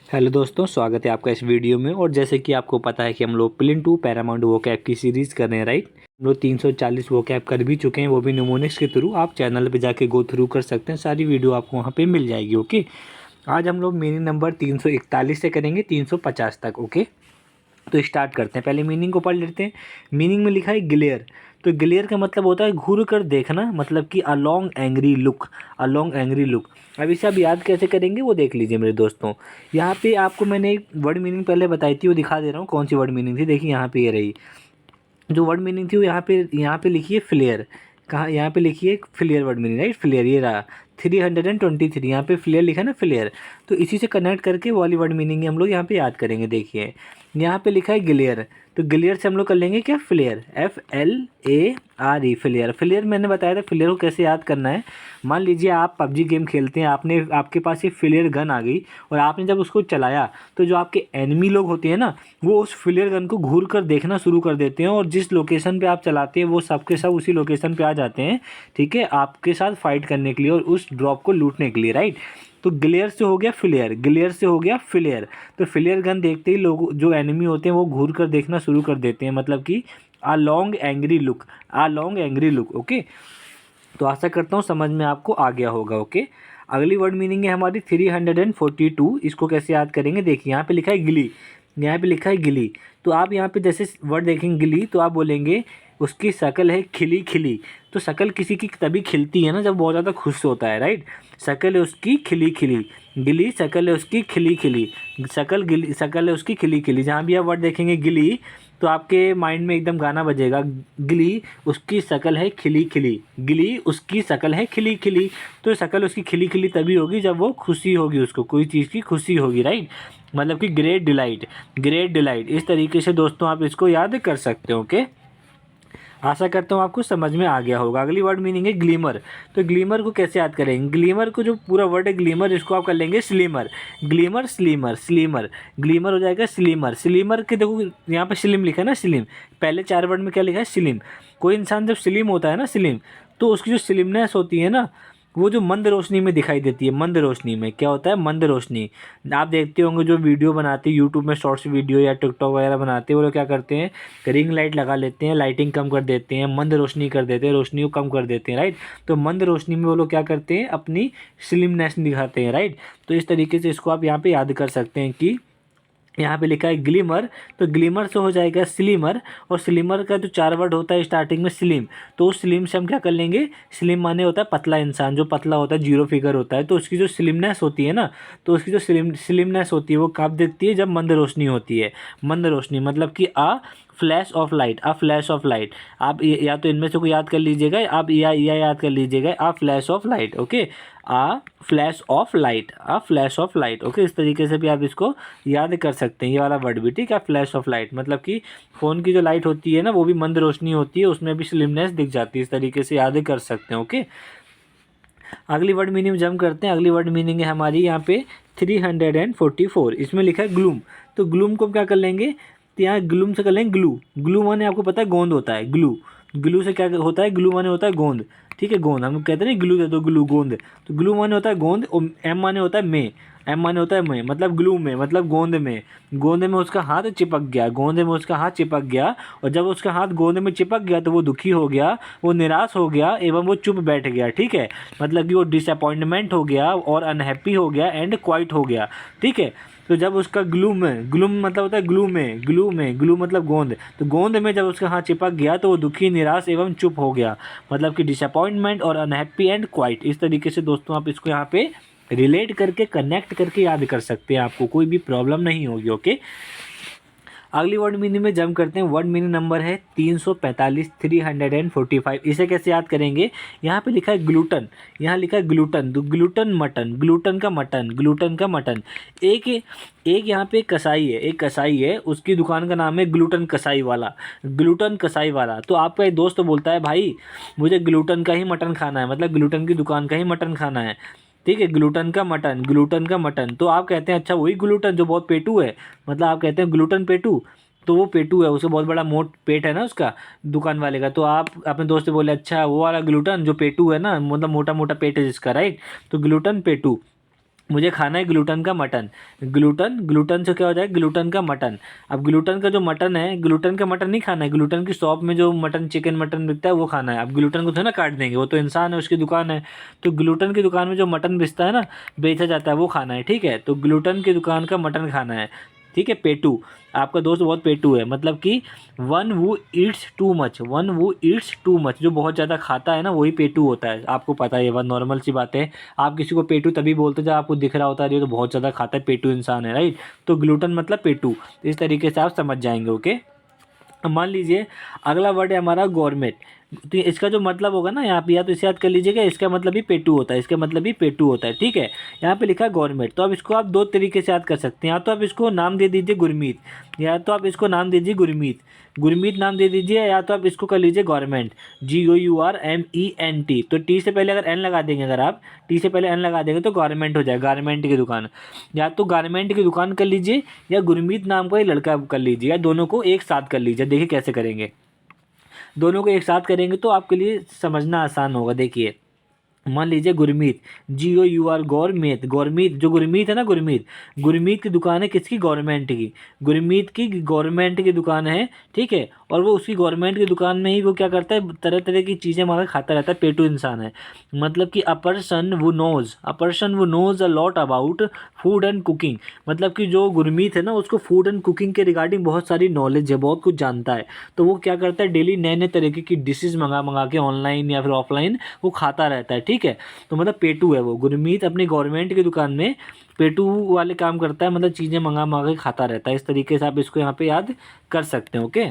Hello दोस्तों, स्वागत है आपका इस वीडियो में। और जैसे कि आपको पता है कि हम लोग प्लेन टू पैरामाउंट वोकैब की सीरीज़ कर रहे हैं, राइट। हम लोग 340 वोकैब कर भी चुके हैं, वो भी निमोनिक्स के थ्रू। आप चैनल पे जाके गो थ्रू कर सकते हैं, सारी वीडियो आपको वहाँ पे मिल जाएगी। ओके, आज हम लोग मीनिंग नंबर 341 से करेंगे 350 तक। ओके, तो स्टार्ट करते हैं। पहले मीनिंग को पढ़ लेते हैं। मीनिंग में लिखा है ग्लेयर। तो ग्लेयर का मतलब होता है घूर कर देखना, मतलब कि a long angry look, a long angry look. अब इसे आप याद कैसे करेंगे वो देख लीजिए मेरे दोस्तों। यहाँ पे आपको मैंने एक वर्ड मीनिंग पहले बताई थी, वो दिखा दे रहा हूँ कौन सी वर्ड मीनिंग थी। देखिए यहाँ पे ये रही जो वर्ड मीनिंग थी, वो यहाँ पे लिखिए फ्लेयर। कहाँ? यहाँ पे लिखिए flair word meaning, right. Flair ये रहा 323, यहाँ पे फ्लेयर लिखा ना, फ्लेयर। तो इसी से कनेक्ट करके वो वाली वर्ड मीनिंग हम लोग यहाँ पे याद करेंगे। देखिए यहाँ पे लिखा है ग्लेयर, तो ग्लेयर से हम लोग कर लेंगे क्या, फ्लेयर, FLARE, फ्लेयर। फ्लेयर मैंने बताया था फ्लेयर को कैसे याद करना है। मान लीजिए आप पबजी गेम खेलते हैं, आपके पास एक फ्लेयर गन आ गई और आपने जब उसको चलाया तो जो आपके एनिमी लोग होते हैं ना, वो उस फ्लेयर गन को घूर कर देखना शुरू कर देते हैं और जिस लोकेशन पे आप चलाते हैं वो सब के सब उसी लोकेशन पे आ जाते हैं, ठीक है, आपके साथ फाइट करने के लिए और उस ड्रॉप को लूटने के लिए, राइट। तो ग्लेयर से हो गया फ्लेयर, ग्लेयर से हो गया फ्लेयर। तो फ्लेयर गन देखते ही लोग जो एनिमी होते हैं वो घूर कर देखना शुरू कर देते हैं, मतलब कि आ लॉन्ग एंग्री लुक, आ लॉन्ग एंग्री लुक। ओके, तो आशा करता हूँ समझ में आपको आ गया होगा। ओके, अगली वर्ड मीनिंग है हमारी 342। इसको कैसे याद करेंगे, देखिए यहाँ पे लिखा है गिली, यहाँ पे लिखा है गिली। तो आप यहाँ पे जैसे वर्ड देखेंगे गिली, तो आप बोलेंगे उसकी शक्ल है खिली खिली। तो शक्ल किसी की तभी खिलती है ना जब बहुत ज़्यादा खुश होता है, राइट। शक्ल है उसकी खिली खिली, गिली शक्ल है उसकी खिली खिली, शक्ल है उसकी खिली खिली। जहाँ भी आप वर्ड देखेंगे गिली, तो आपके माइंड में एकदम गाना बजेगा, गिली उसकी शक्ल है खिली खिली, गिली उसकी शक्ल है खिली खिली। तो शक्ल उसकी खिली खिली तभी होगी जब वो खुशी होगी, उसको कोई चीज़ की खुशी होगी, राइट। मतलब कि ग्रेट डिलाइट, ग्रेट डिलाइट। इस तरीके से दोस्तों आप इसको याद कर सकते हो। ओके, आशा करता हूँ आपको समझ में आ गया होगा। अगली वर्ड मीनिंग है ग्लीमर। तो ग्लीमर को कैसे याद करेंगे, ग्लीमर को जो पूरा वर्ड है ग्लीमर, इसको आप कर लेंगे स्लीमर। ग्लीमर स्लीमर, स्लीमर, ग्लीमर हो जाएगा स्लीमर। स्लीमर के देखो यहाँ पे स्लिम लिखा है ना, स्लिम। पहले 4 वर्ड में क्या लिखा है, स्लिम। कोई इंसान जब स्लिम होता है ना, स्लिम, तो उसकी जो स्लिमनेस होती है ना, वो जो मंद रोशनी में दिखाई देती है। मंद रोशनी में क्या होता है, मंद रोशनी। आप देखते होंगे जो वीडियो बनाते हैं यूट्यूब में, शॉर्ट्स वीडियो या टिकटॉक वगैरह बनाते हैं, वो लोग क्या करते हैं, रिंग लाइट लगा लेते हैं, लाइटिंग कम कर देते हैं, मंद रोशनी कर देते हैं, रोशनी को कम कर देते हैं, राइट। तो मंद रोशनी में वो लोग क्या करते हैं, अपनी स्लिमनेस दिखाते हैं, राइट। तो इस तरीके से इसको आप यहाँ पे याद कर सकते हैं कि यहाँ पे लिखा है ग्लिमर, तो ग्लिमर से हो जाएगा स्लिमर। और स्लिमर का जो 4 वर्ड होता है स्टार्टिंग में स्लिम, तो उस स्लिम से हम क्या कर लेंगे, स्लिम माने होता है पतला इंसान, जो पतला होता है, जीरो फिगर होता है, तो उसकी जो स्लिमनेस होती है ना, तो उसकी जो स्लिमनेस होती है वो कब दिखती है, जब मंद रोशनी होती है। मंद रोशनी मतलब कि flash of light, a flash of light. आप या तो इनमें से कोई याद कर लीजिएगा, आप या याद कर लीजिएगा, a flash of light. Okay, a flash of light, a flash of light. Okay, इस तरीके से भी आप इसको याद कर सकते हैं, ये वाला वर्ड भी, ठीक है। फ्लैश ऑफ लाइट मतलब कि फ़ोन की जो लाइट होती है ना, वो भी मंद रोशनी होती है, उसमें भी स्लिमनेस दिख जाती है। इस तरीके से याद कर सकते हैं। ओके, अगली वर्ड मीनिंग जंप करते हैं। अगली वर्ड मीनिंग है हमारी यहाँ पे 344। इसमें लिखा है ग्लूम। तो ग्लूम को क्या कर लेंगे, तो यहाँ ग्लूम से कर लेंगे ग्लू। ग्लू माने आपको पता है गोंद होता है, ग्लू। ग्लू से क्या होता है, ग्लू माने होता है गोंद, ठीक है, गोंद। हम कहते हैं ना ग्लू दे दो, ग्लू गोंद। तो ग्लू माने होता है गोंद, और एम माने होता है में, एम माने होता है में, मतलब ग्लू में, मतलब गोंद में। गोंद में उसका हाथ चिपक गया, गोंद में उसका हाथ चिपक गया, और जब उसका हाथ गोंद में चिपक गया तो वो दुखी हो गया, वो निराश हो गया एवं वो चुप बैठ गया, ठीक है। मतलब कि वो डिसअपॉइंटमेंट हो गया और अनहैप्पी हो गया एंड क्वाइट हो गया, ठीक है। तो जब उसका ग्लूम मतलब होता है ग्लू मतलब गोंद। तो गोंद में जब उसका हाथ चिपक गया तो वो दुखी, निराश एवं चुप हो गया, मतलब कि डिसअपॉइंटमेंट और अनहैप्पी एंड क्वाइट। इस तरीके से दोस्तों आप इसको यहाँ पे रिलेट करके, कनेक्ट करके याद कर सकते हैं, आपको कोई भी प्रॉब्लम नहीं होगी। ओके, अगली वर्ड मीनिंग में जंप करते हैं। वर्ड मीनिंग नंबर है 345, 345। इसे कैसे याद करेंगे, यहाँ पे लिखा है ग्लूटन, यहाँ लिखा है ग्लूटन, तो ग्लूटन मटन, ग्लूटन का मटन, ग्लूटन का मटन। एक एक यहाँ पे कसाई है, एक कसाई है, उसकी दुकान का नाम है ग्लूटन कसाई वाला, ग्लूटन कसाई वाला। तो आपका एक दोस्त बोलता है, भाई मुझे ग्लूटन का ही मटन खाना है, मतलब ग्लूटन की दुकान का ही मटन खाना है, ठीक है, ग्लूटन का मटन, ग्लूटन का मटन। तो आप कहते हैं अच्छा वही ग्लूटन जो बहुत पेटू है, मतलब आप कहते हैं ग्लूटन पेटू, तो वो पेटू है, उसे बहुत बड़ा मोट पेट है ना उसका, दुकान वाले का। तो आप अपने दोस्त से बोले अच्छा वो वाला ग्लूटन जो पेटू है ना, मतलब मोटा मोटा पेट है जिसका, राइट। तो ग्लूटन पेटू। मुझे खाना है ग्लूटन का मटन। ग्लूटन, ग्लूटन से क्या हो जाएगा, ग्लूटन का मटन। अब ग्लूटन का जो मटन है, ग्लूटन का मटन नहीं खाना है, ग्लूटन की शॉप में जो मटन, चिकन मटन बिकता है वो खाना है। अब ग्लूटन को थोड़ा ना काट देंगे, वो तो इंसान है, उसकी दुकान है। तो ग्लूटन की दुकान में जो मटन बेचता है ना, बेचा जाता है, वो खाना है, ठीक है। तो ग्लूटन की दुकान का मटन खाना है, ठीक है। पेटू, आपका दोस्त बहुत पेटू है, मतलब कि वन वो ईट्स टू मच, वन वो ईट्स टू मच, जो बहुत ज़्यादा खाता है ना वही पेटू होता है। आपको पता है, ये बात नॉर्मल सी बात है। आप किसी को पेटू तभी बोलते हो जब आपको दिख रहा होता है ये तो बहुत ज़्यादा खाता है, पेटू इंसान है, राइट। तो ग्लूटन मतलब पेटू, इस तरीके से आप समझ जाएंगे, ओके। अब मान लीजिए अगला वर्ड है हमारा गवर्नमेंट। तो इसका जो मतलब होगा ना यहाँ पे, या तो इसे याद कर लीजिएगा, इसका मतलब भी पेटू होता है, इसका मतलब भी पेटू होता है, ठीक है। यहाँ पे लिखा है गवर्नमेंट, तो अब इसको आप दो तरीके से याद कर सकते हैं। या तो आप इसको नाम दे दीजिए गुरमीत, या तो आप इसको नाम दे दीजिए गुरमीत, गुरमीत नाम दे दीजिए, या तो आप इसको कर लीजिए गवर्नमेंट, GOURMENT। तो टी से पहले अगर एन लगा देंगे, अगर आप टी से पहले एन लगा देंगे तो गवर्नमेंट हो जाएगा, गारमेंट की दुकान। या तो गारमेंट की दुकान कर लीजिए, या गुरमीत नाम का ही लड़का कर लीजिए, या दोनों को एक साथ कर लीजिए। देखिए कैसे करेंगे, दोनों को एक साथ करेंगे तो आपके लिए समझना आसान होगा। देखिए मान लीजिए गुरमीत, GOUR गौरमीत, गौरमीत जो गुरमीत है ना, गुरमीत, गुरमीत की दुकान है किसकी, गवर्नमेंट की। गुरमीत की गवर्नमेंट की दुकान है, ठीक है। और वो उसकी गवर्नमेंट की दुकान में ही वो क्या करता है, तरह तरह की चीज़ें मंगा खाता रहता है, पेटू इंसान है। मतलब कि a person who knows a lot about food and cooking. मतलब कि जो गुरमीत है ना, उसको फूड एंड कुकिंग के रिगार्डिंग बहुत सारी नॉलेज है, बहुत कुछ जानता है। तो वो क्या करता है, डेली नए नए तरीके की डिशेज मंगा मंगा के ऑनलाइन या फिर ऑफलाइन वो खाता रहता है, ठीक है। तो मतलब पेटू है वो। गुरमीत अपनी गवर्नमेंट की दुकान में पेटू वाले काम करता है, मतलब चीज़ें मंगा मंगा के खाता रहता है। इस तरीके से आप इसको यहाँ पे याद कर सकते हैं, ओके।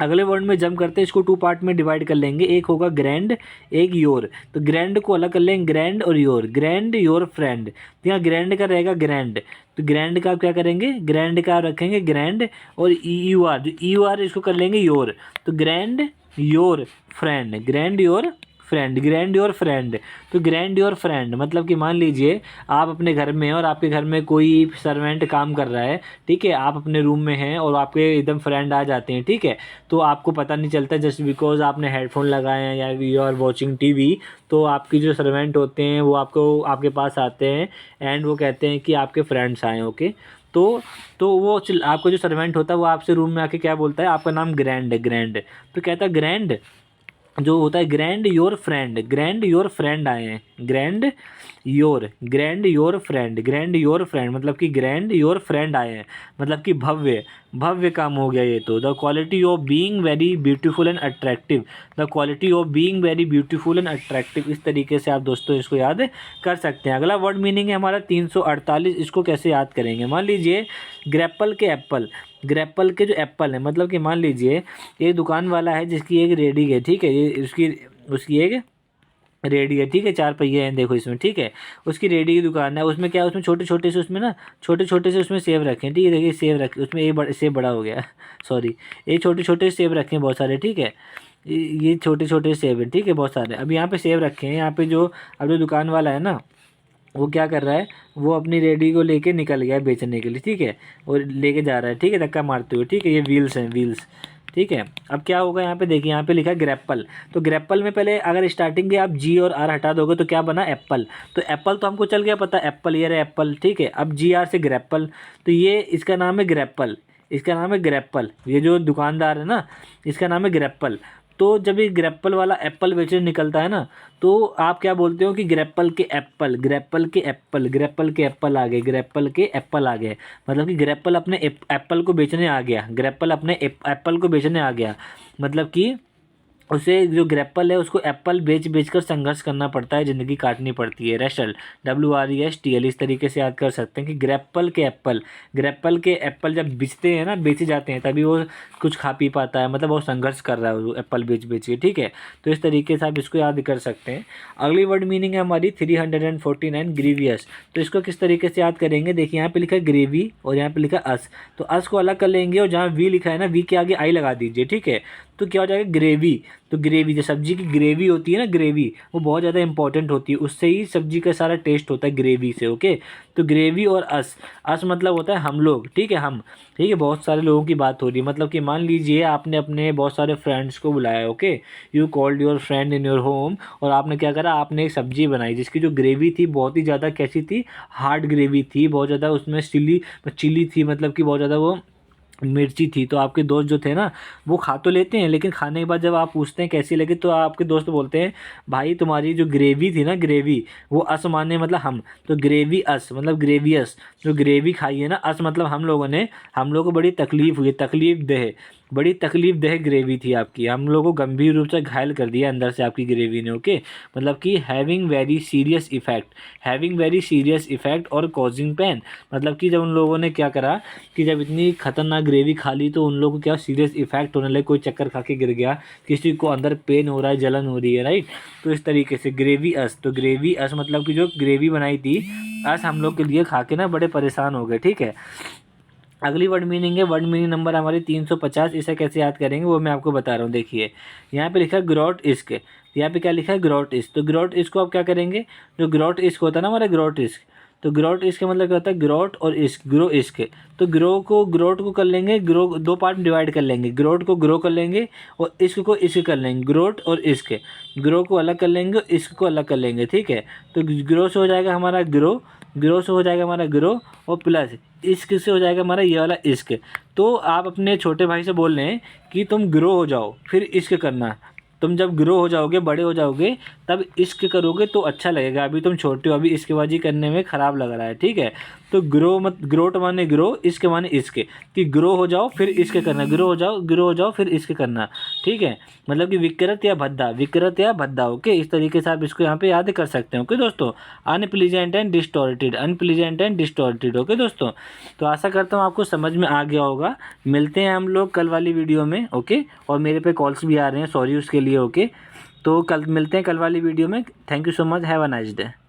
अगले वर्ड में जंप करते हैं, इसको टू पार्ट में डिवाइड कर लेंगे। एक होगा ग्रैंड, एक योर। तो ग्रैंड को अलग कर लेंगे, ग्रैंड और योर। ग्रैंड योर फ्रेंड, तो यहाँ ग्रैंड का रहेगा ग्रैंड, तो ग्रैंड का आप क्या करेंगे, ग्रैंड का आप रखेंगे ग्रैंड, और EUR, जो EUR इसको कर लेंगे योर। तो grand your friend, grand your friend, grand your friend. तो ग्रैंड योर फ्रेंड मतलब कि मान लीजिए आप अपने घर में हैं और आपके घर में कोई सर्वेंट काम कर रहा है, ठीक है। आप अपने रूम में हैं और आपके एकदम फ्रेंड आ जाते हैं, ठीक है। तो आपको पता नहीं चलता, जस्ट बिकॉज आपने हेडफोन लगाए हैं या यू आर वॉचिंग TV। तो आपकी जो सर्वेंट होते हैं वो आपके पास आते हैं एंड वो कहते हैं कि आपके फ्रेंड्स आए, ओके। तो वो आपका जो सर्वेंट होता है वो आपसे रूम में आके क्या बोलता है, आपका नाम ग्रैंड है, ग्रैंड। तो कहता है ग्रैंड जो होता है, grand your friend, grand your friend आए हैं, grand your friend, grand your friend मतलब कि ग्रैंड योर फ्रेंड आए हैं, मतलब कि भव्य, भव्य काम हो गया ये तो। The quality of being very beautiful and attractive, the quality of being very beautiful and attractive. इस तरीके से आप दोस्तों इसको याद कर सकते हैं। अगला वर्ड मीनिंग है हमारा 348, इसको कैसे याद करेंगे। मान लीजिए ग्रेप्पल के एप्पल, ग्रेप्पल के जो एप्पल है, मतलब कि मान लीजिए एक दुकान वाला है जिसकी एक रेडी है, ठीक है। ये उसकी एक रेडी है, ठीक है। 4 पहिए हैं देखो इसमें, ठीक है। उसकी रेडी की दुकान है, उसमें क्या है, उसमें छोटे छोटे से उसमें ना छोटे छोटे से उसमें सेब रखे हैं, ठीक है। देखिए सेब रखे, उसमें एक सेब बड़ा हो गया सॉरी, ये छोटे छोटे सेब रखे हैं बहुत सारे, ठीक है। ये छोटे छोटे सेब हैं, ठीक है, बहुत सारे। अब यहाँ पे सेब रखे हैं, यहाँ पे अब जो दुकान वाला है ना वो क्या कर रहा है, वो अपनी रेडी को लेके निकल गया है बेचने के लिए, ठीक है। और लेके जा रहा है, ठीक है, धक्का मारते हुए, ठीक है। ये व्हील्स हैं, व्हील्स, ठीक है। अब क्या होगा यहाँ पे देखिए, यहाँ पे लिखा है ग्रेप्पल। तो ग्रेप्पल में पहले अगर स्टार्टिंग के आप G और R हटा दोगे तो क्या बना, एप्पल। तो एप्पल तो हमको चल गया पता, एप्पल, ये रहा एप्पल, ठीक है। अब GR से ग्रेप्पल, तो ये इसका नाम है ग्रेप्पल, इसका नाम है ग्रेप्पल। ये जो दुकानदार है ना इसका नाम है ग्रेप्पल। तो जब ये ग्रेप्पल वाला एप्पल बेचने निकलता है ना, तो आप क्या बोलते हो कि ग्रेप्पल के एप्पल, ग्रेप्पल के एप्पल, ग्रेप्पल के एप्पल आ गए, ग्रेप्पल के एप्पल आ गए। मतलब कि ग्रेप्पल अपने एप्पल को बेचने आ गया, ग्रेप्पल अपने एप्पल को बेचने आ गया। मतलब कि उसे जो ग्रेप्पल है उसको एप्पल बेच कर संघर्ष करना पड़ता है, ज़िंदगी काटनी पड़ती है। रेशल, WRESTL, इस तरीके से याद कर सकते हैं कि ग्रेप्पल के एप्पल, ग्रेप्पल के एप्पल जब बेचते हैं ना, बेचे जाते हैं, तभी वो कुछ खा पी पाता है, मतलब वो संघर्ष कर रहा है वो एप्पल बेच के, ठीक है। तो इस तरीके से आप इसको याद कर सकते हैं। अगली वर्ड मीनिंग है हमारी 349, ग्रीवियस। तो इसको किस तरीके से याद करेंगे, देखिए यहाँ पे लिखा है ग्रेवी और यहाँ पे लिखा अस। तो अस को अलग कर लेंगे और जहाँ वी लिखा है ना, वी के आगे आई लगा दीजिए, ठीक है। तो क्या हो जाएगा ग्रेवी। तो ग्रेवी, जो सब्जी की ग्रेवी होती है ना, ग्रेवी वो बहुत ज़्यादा इंपॉर्टेंट होती है, उससे ही सब्जी का सारा टेस्ट होता है, ग्रेवी से। ओके, तो ग्रेवी और अस मतलब होता है हम लोग, ठीक है, हम, ठीक है, बहुत सारे लोगों की बात हो रही है। मतलब कि मान लीजिए आपने अपने बहुत सारे फ्रेंड्स को बुलाया, okay, you called your friend in your home, और आपने क्या करा, आपने एक सब्जी बनाई जिसकी जो ग्रेवी थी बहुत ही ज़्यादा कैसी थी, हार्ड ग्रेवी थी, बहुत ज़्यादा उसमें चिली थी, मतलब कि बहुत ज़्यादा वो मिर्ची थी। तो आपके दोस्त जो थे ना, वो खा तो लेते हैं, लेकिन खाने के बाद जब आप पूछते हैं कैसी लगी, तो आपके दोस्त बोलते हैं भाई तुम्हारी जो ग्रेवी थी ना, ग्रेवी वो अस माने मतलब हम, तो ग्रेवी अस मतलब ग्रेवियस, जो ग्रेवी खाई है ना, अस मतलब हम लोगों को बड़ी तकलीफ हुई, बड़ी तकलीफ देह ग्रेवी थी आपकी, हम लोगों को गंभीर रूप से घायल कर दिया अंदर से आपकी ग्रेवी ने। ओके, मतलब कि हैविंग वेरी सीरियस इफेक्ट और कॉजिंग पेन, मतलब कि जब उन लोगों ने क्या करा कि जब इतनी खतरनाक ग्रेवी खा ली तो उन लोगों को क्या सीरियस इफेक्ट होने लगे, कोई चक्कर खा के गिर गया, किसी को अंदर पेन हो रहा है, जलन हो रही है, राइट। तो इस तरीके से ग्रेवी अस, तो ग्रेवी अस मतलब कि जो ग्रेवी बनाई थी अस हम लोग के लिए खा के ना बड़े परेशान हो गए, ठीक है। अगली वर्ड मीनिंग है, वर्ड मीनिंग नंबर हमारी 350। इसे कैसे याद करेंगे वो मैं आपको बता रहा हूँ। देखिए यहाँ पे लिखा है ग्रॉट इश्क, यहाँ पे क्या लिखा है, ग्रॉट इश्क। तो ग्रॉट इश्क को आप क्या करेंगे, जो ग्रॉट इश्क होता है ना हमारा, ग्रॉट इश्क, तो ग्रॉट इश्क का मतलब क्या होता है, ग्रॉट और इश्क, ग्रो इश्क। तो ग्रोट को कर लेंगे, ग्रो दो पार्ट में डिवाइड कर लेंगे, ग्रोट को ग्रो कर लेंगे और इश्क को इश्क कर लेंगे, ग्रोट और इश्क, ग्रो को अलग कर लेंगे और इश्क को अलग कर लेंगे, ठीक है। तो ग्रो से हो जाएगा हमारा ग्रो से हो जाएगा हमारा ग्रो, और प्लस इश्क से हो जाएगा हमारा ये वाला इश्क। तो आप अपने छोटे भाई से बोल रहे हैं कि तुम ग्रो हो जाओ फिर इश्क करना, तुम जब ग्रो हो जाओगे, बड़े हो जाओगे, तब इश्क करोगे तो अच्छा लगेगा, अभी तुम छोटे हो, अभी इश्कबाजी करने में ख़राब लग रहा है, ठीक है। तो ग्रोट माने ग्रो, इश्क माने इश्क, कि ग्रो हो जाओ फिर इश्क करना, ग्रो हो जाओ फिर इश्क करना, ठीक है। मतलब कि विकृत या भद्दा, ओके। इस तरीके से आप इसको यहाँ पे याद कर सकते हैं, ओके दोस्तों। अनप्लीजेंट एंड डिस्टॉर्टेड, ओके दोस्तों। तो आशा करता हूँ आपको समझ में आ गया होगा। मिलते हैं हम लोग कल वाली वीडियो में, ओके। और मेरे पे कॉल्स भी आ रहे हैं, सॉरी उसके लिए, ओके। तो कल मिलते हैं कल वाली वीडियो में। Thank you so much, have a nice day.